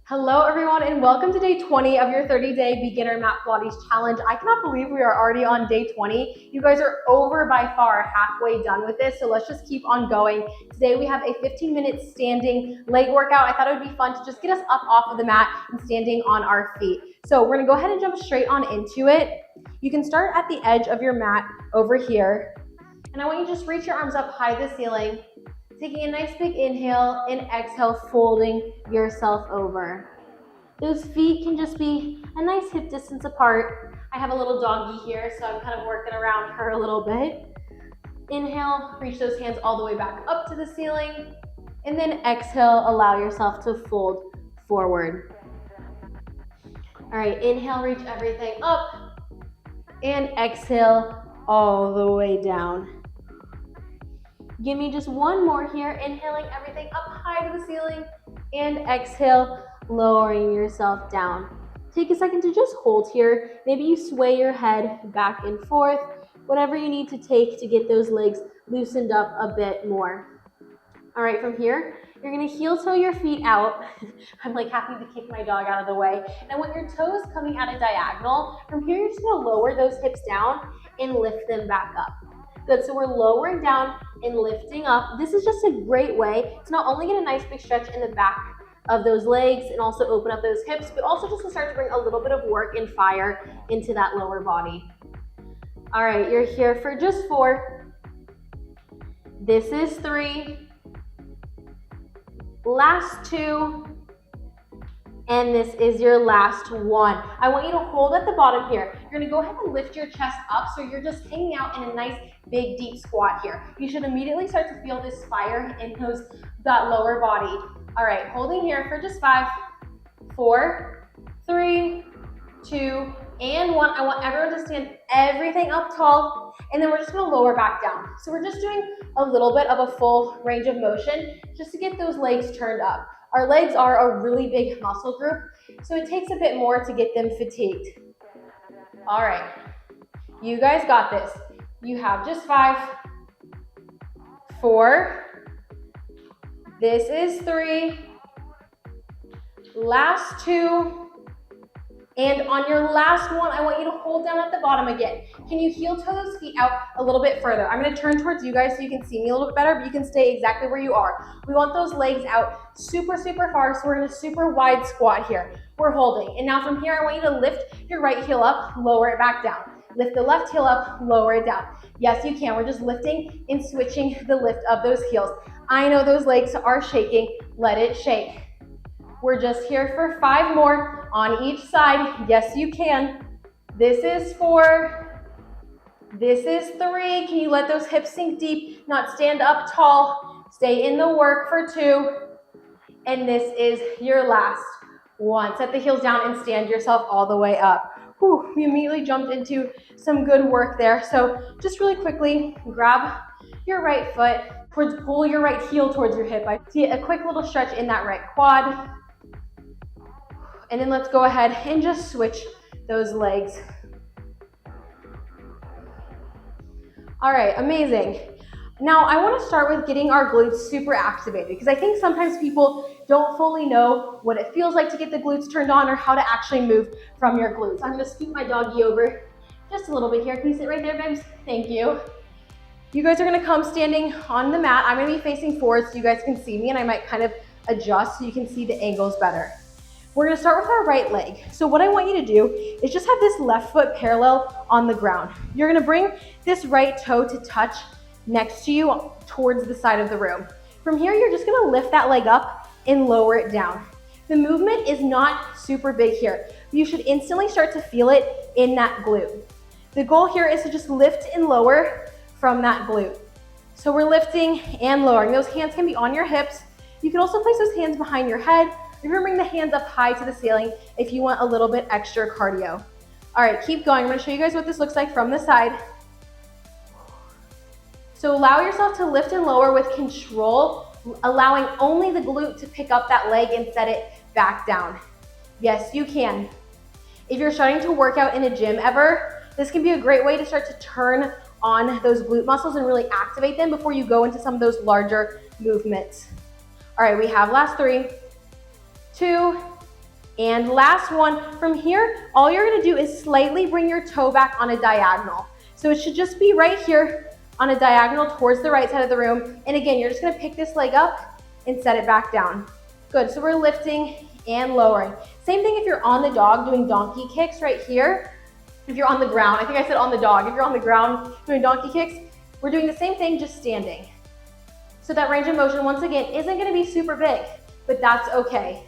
Hello everyone and welcome to day 20 of your 30-day beginner mat Pilates challenge. I cannot believe we are already on day 20. You guys are over by far halfway done with this, so let's just keep on going. Today we have a 15-minute standing leg workout. I thought it would be fun to just get us up off of the mat and standing on our feet. So we're gonna go ahead and jump straight on into it. You can start at the edge of your mat over here. And I want you to just reach your arms up high to the ceiling. Taking a nice big inhale and exhale, folding yourself over. Those feet can just be a nice hip distance apart. I have a little doggy here, so I'm kind of working around her a little bit. Inhale, reach those hands all the way back up to the ceiling. And then exhale, allow yourself to fold forward. All right, inhale, reach everything up. And exhale all the way down. Give me just one more here, inhaling everything up high to the ceiling, and exhale, lowering yourself down. Take a second to just hold here. Maybe you sway your head back and forth, whatever you need to take to get those legs loosened up a bit more. All right, from here, you're gonna heel toe your feet out. I'm like happy to kick my dog out of the way. And I want your toes coming at a diagonal. From here, you're just gonna lower those hips down and lift them back up. Good, so we're lowering down and lifting up. This is just a great way to not only get a nice big stretch in the back of those legs and also open up those hips, but also just to start to bring a little bit of work and fire into that lower body. All right, you're here for just 4. This is 3. Last 2. And this is your last 1. I want you to hold at the bottom here. You're gonna go ahead and lift your chest up so you're just hanging out in a nice big deep squat here. You should immediately start to feel this fire in that lower body. All right, holding here for just 5, 4, 3, 2, and 1. I want everyone to stand everything up tall, and then we're just gonna lower back down. So we're just doing a little bit of a full range of motion just to get those legs turned up. Our legs are a really big muscle group, so it takes a bit more to get them fatigued. All right, you guys got this. You have just 5, 4, this is 3, last 2, and on your last one, I want you to hold down at the bottom again. Can you heel toe those feet out a little bit further? I'm gonna turn towards you guys so you can see me a little bit better, but you can stay exactly where you are. We want those legs out super, super far, so we're in a super wide squat here. We're holding, and now from here, I want you to lift your right heel up, lower it back down. Lift the left heel up, lower it down. Yes, you can. We're just lifting and switching the lift of those heels. I know those legs are shaking. Let it shake. We're just here for 5 more on each side. Yes, you can. This is 4. This is 3. Can you let those hips sink deep, not stand up tall? Stay in the work for 2. And this is your last 1. Set the heels down and stand yourself all the way up. Whew, we immediately jumped into some good work there. So just really quickly, grab your right foot, pull your right heel towards your hip. I see a quick little stretch in that right quad. And then let's go ahead and just switch those legs. All right, amazing. Now I want to start with getting our glutes super activated because I think sometimes people don't fully know what it feels like to get the glutes turned on or how to actually move from your glutes. I'm going to scoot my doggy over just a little bit here. Can you sit right there, babes? Thank you. You guys are going to come standing on the mat. I'm going to be facing forward so you guys can see me, and I might kind of adjust so you can see the angles better. We're gonna start with our right leg. So what I want you to do is just have this left foot parallel on the ground. You're gonna bring this right toe to touch next to you towards the side of the room. From here, you're just gonna lift that leg up and lower it down. The movement is not super big here. You should instantly start to feel it in that glute. The goal here is to just lift and lower from that glute. So we're lifting and lowering. Those hands can be on your hips. You can also place those hands behind your head. You're gonna bring the hands up high to the ceiling if you want a little bit extra cardio. All right, keep going. I'm gonna show you guys what this looks like from the side. So allow yourself to lift and lower with control, allowing only the glute to pick up that leg and set it back down. Yes, you can. If you're starting to work out in a gym ever, this can be a great way to start to turn on those glute muscles and really activate them before you go into some of those larger movements. All right, we have last 3, 2, And last one. From here, all you're gonna do is slightly bring your toe back on a diagonal. So it should just be right here on a diagonal towards the right side of the room. And again, you're just gonna pick this leg up and set it back down. Good, so we're lifting and lowering. Same thing if you're on the dog doing donkey kicks right here. If you're on the ground, I think I said on the dog. If you're on the ground doing donkey kicks, we're doing the same thing, just standing. So that range of motion, once again, isn't gonna be super big, but that's okay.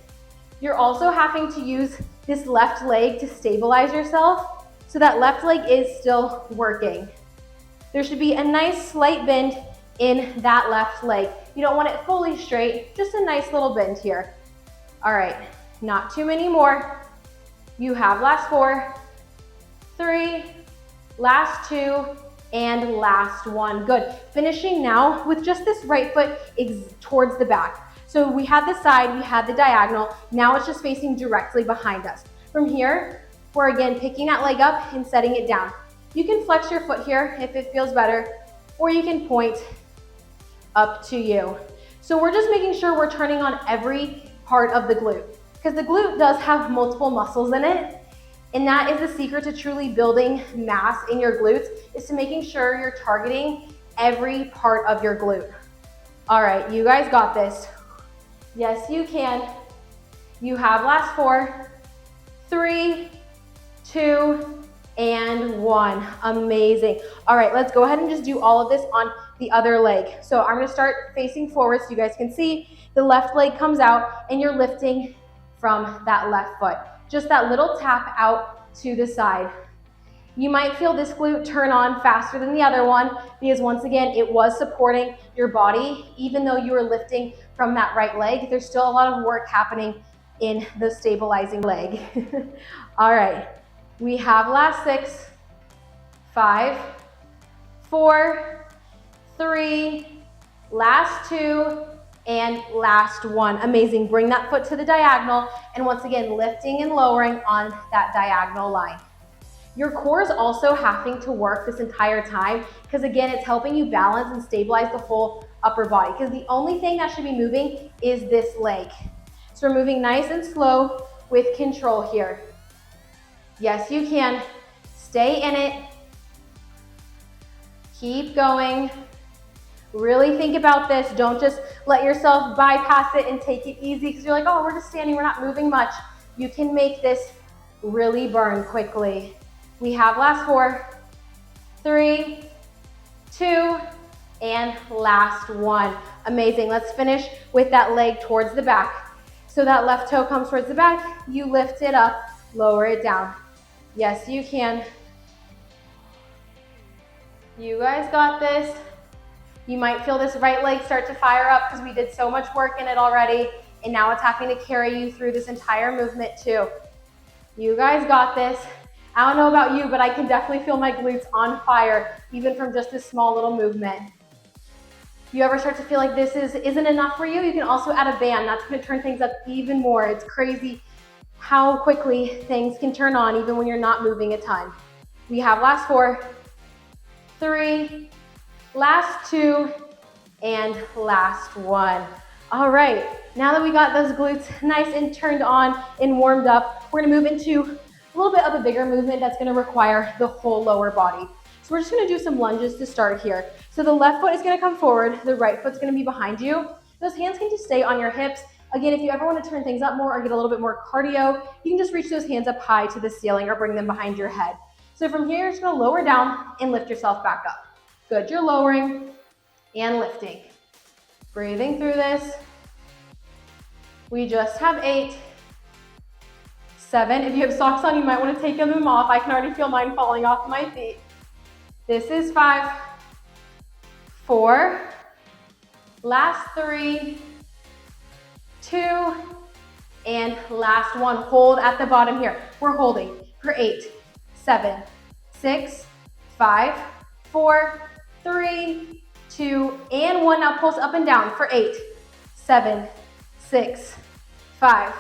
You're also having to use this left leg to stabilize yourself, so that left leg is still working. There should be a nice slight bend in that left leg. You don't want it fully straight, just a nice little bend here. All right, not too many more. You have last 4, 3, last 2, and last 1. Good. Finishing now with just this right foot towards the back. So we had the side, we had the diagonal, now it's just facing directly behind us. From here, we're again picking that leg up and setting it down. You can flex your foot here if it feels better, or you can point, up to you. So we're just making sure we're turning on every part of the glute, because the glute does have multiple muscles in it, and that is the secret to truly building mass in your glutes, is to making sure you're targeting every part of your glute. All right, you guys got this. Yes, you can. You have last 4, 3, 2, and 1. Amazing. All right, let's go ahead and just do all of this on the other leg. So I'm gonna start facing forward so you guys can see the left leg comes out and you're lifting from that left foot. Just that little tap out to the side. You might feel this glute turn on faster than the other one because once again, it was supporting your body. Even though you were lifting from that right leg, there's still a lot of work happening in the stabilizing leg. All right, we have last 6, 5, 4, 3, last 2, and last 1. Amazing. Bring that foot to the diagonal, and once again, lifting and lowering on that diagonal line. Your core is also having to work this entire time because again, it's helping you balance and stabilize the whole upper body, because the only thing that should be moving is this leg. So we're moving nice and slow with control here. Yes, you can. Stay in it. Keep going. Really think about this. Don't just let yourself bypass it and take it easy because you're like, oh, we're just standing, we're not moving much. You can make this really burn quickly. We have last 4, 3, 2, and last 1. Amazing. Let's finish with that leg towards the back. So that left toe comes towards the back, you lift it up, lower it down. Yes, you can. You guys got this. You might feel this right leg start to fire up because we did so much work in it already, and now it's having to carry you through this entire movement too. You guys got this. I don't know about you, but I can definitely feel my glutes on fire, even from just this small little movement. You ever start to feel like this isn't enough for you? You can also add a band. That's going to turn things up even more. It's crazy how quickly things can turn on even when you're not moving a ton. We have last 4, 3, last 2, and last 1. All right, now that we got those glutes nice and turned on and warmed up, we're gonna move into a little bit of a bigger movement that's gonna require the whole lower body. So we're just gonna do some lunges to start here. So the left foot is gonna come forward, the right foot's gonna be behind you. Those hands can just stay on your hips. Again, if you ever wanna turn things up more or get a little bit more cardio, you can just reach those hands up high to the ceiling or bring them behind your head. So from here, you're just gonna lower down and lift yourself back up. Good, you're lowering and lifting. Breathing through this. We just have 8, 7. If you have socks on, you might want to take them off. I can already feel mine falling off my feet. This is 5, 4, last 3, 2, and last 1. Hold at the bottom here. We're holding for 8, 7, 6, 5, 4, 3, 2, and 1. Now pulse up and down for 8, 7, 6, 5,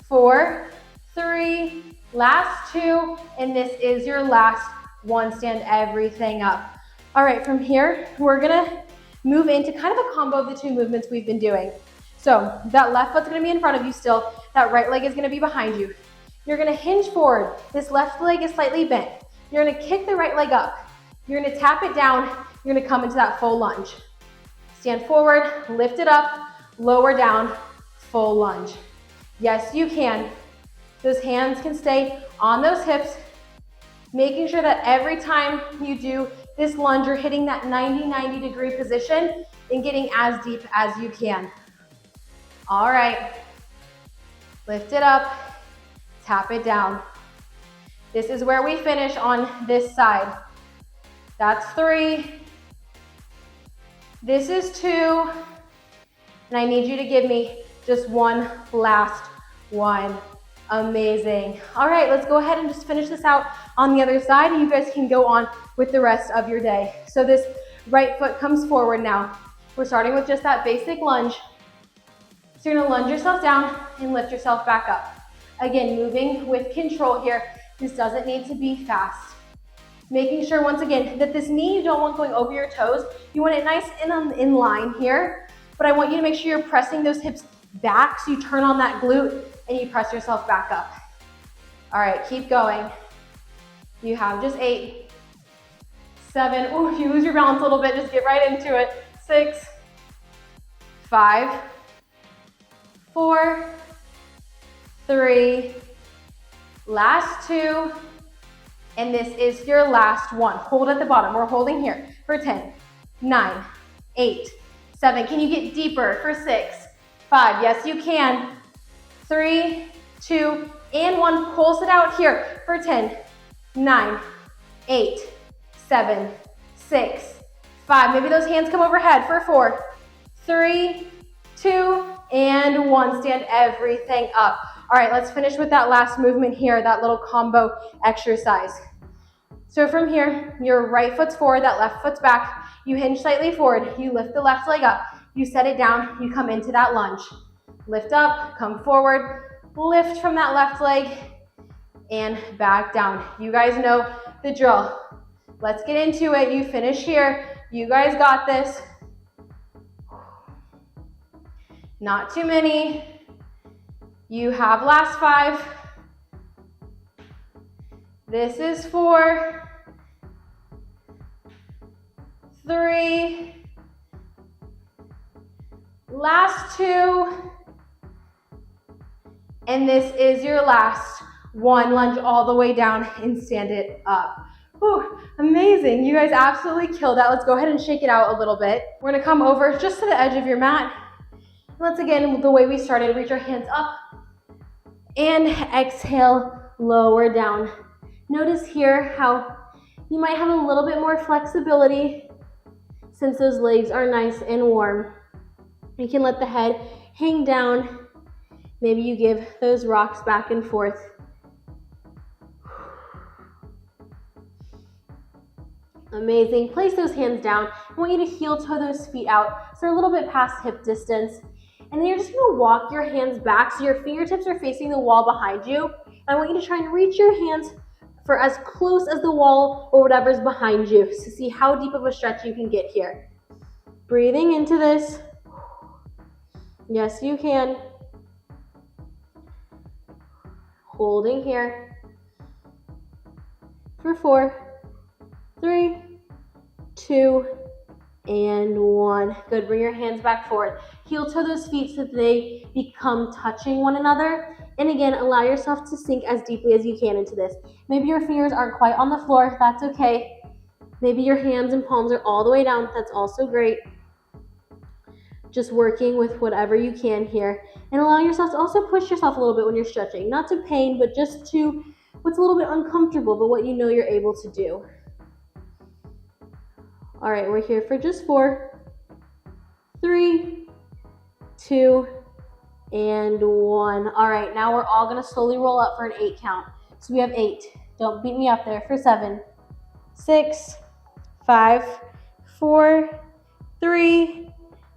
4, 3, last 2, and this is your last 1. Stand everything up. All right, from here, we're gonna move into kind of a combo of the 2 movements we've been doing. So that left foot's gonna be in front of you still. That right leg is gonna be behind you. You're gonna hinge forward. This left leg is slightly bent. You're gonna kick the right leg up. You're gonna tap it down. You're gonna come into that full lunge. Stand forward, lift it up, lower down, full lunge. Yes, you can. Those hands can stay on those hips, making sure that every time you do this lunge, you're hitting that 90 degree position and getting as deep as you can. All right, lift it up, tap it down. This is where we finish on this side. That's 3. This is 2. And I need you to give me just one last one. Amazing. All right, let's go ahead and just finish this out on the other side, and you guys can go on with the rest of your day. So this right foot comes forward now. We're starting with just that basic lunge. So you're gonna lunge yourself down and lift yourself back up. Again, moving with control here. This doesn't need to be fast. Making sure, once again, that this knee you don't want going over your toes. You want it nice and in line here, but I want you to make sure you're pressing those hips back so you turn on that glute and you press yourself back up. All right, keep going. You have just 8, 7, oh, if you lose your balance a little bit, just get right into it. 6, 5, 4, 3, last 2, and this is your last one. Hold at the bottom. We're holding here for 10, 9, 8, 7. Can you get deeper for 6, 5? Yes, you can. 3, 2, and 1. Pulse it out here for 10, 9, 8, 7, 6, 5. Maybe those hands come overhead for 4, 3, 2, and 1. Stand everything up. All right, let's finish with that last movement here, that little combo exercise. So from here, your right foot's forward, that left foot's back. You hinge slightly forward. You lift the left leg up. You set it down. You come into that lunge. Lift up, come forward, lift from that left leg, and back down. You guys know the drill. Let's get into it. You finish here. You guys got this. Not too many. You have last 5. This is 4, 3, last 2, and this is your last one. Lunge all the way down and stand it up. Whew, amazing. You guys absolutely killed that. Let's go ahead and shake it out a little bit. We're gonna come over just to the edge of your mat. Let's, again, the way we started, reach our hands up and exhale, lower down. Notice here how you might have a little bit more flexibility since those legs are nice and warm. You can let the head hang down. Maybe you give those rocks back and forth. Amazing. Place those hands down. I want you to heel toe those feet out so they're a little bit past hip distance. And then you're just gonna walk your hands back so your fingertips are facing the wall behind you. And I want you to try and reach your hands for as close as the wall or whatever's behind you to see how deep of a stretch you can get here. Breathing into this. Yes, you can. Holding here. For 4, 3, 2, and 1. Good, bring your hands back forward. Heel toe those feet so that they become touching one another. And again, allow yourself to sink as deeply as you can into this. Maybe your fingers aren't quite on the floor, that's okay. Maybe your hands and palms are all the way down, that's also great. Just working with whatever you can here. And allowing yourself to also push yourself a little bit when you're stretching. Not to pain, but just to what's a little bit uncomfortable, but what you know you're able to do. All right, we're here for just 4, 3, 2, and 1. All right, now we're all gonna slowly roll up for an 8 count. So we have 8. Don't beat me up there. For 7, 6, 5, 4, 3,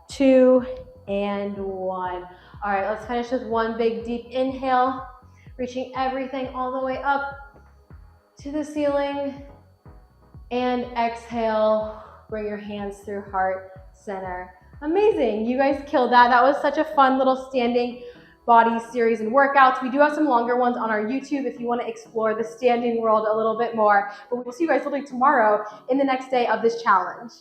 2, and 1. All right, let's finish with one big deep inhale, reaching everything all the way up to the ceiling. And exhale, bring your hands through heart center. Amazing. You guys killed that. That was such a fun little standing body series and workouts. We do have some longer ones on our YouTube if you want to explore the standing world a little bit more. But we'll see you guys literally tomorrow in the next day of this challenge.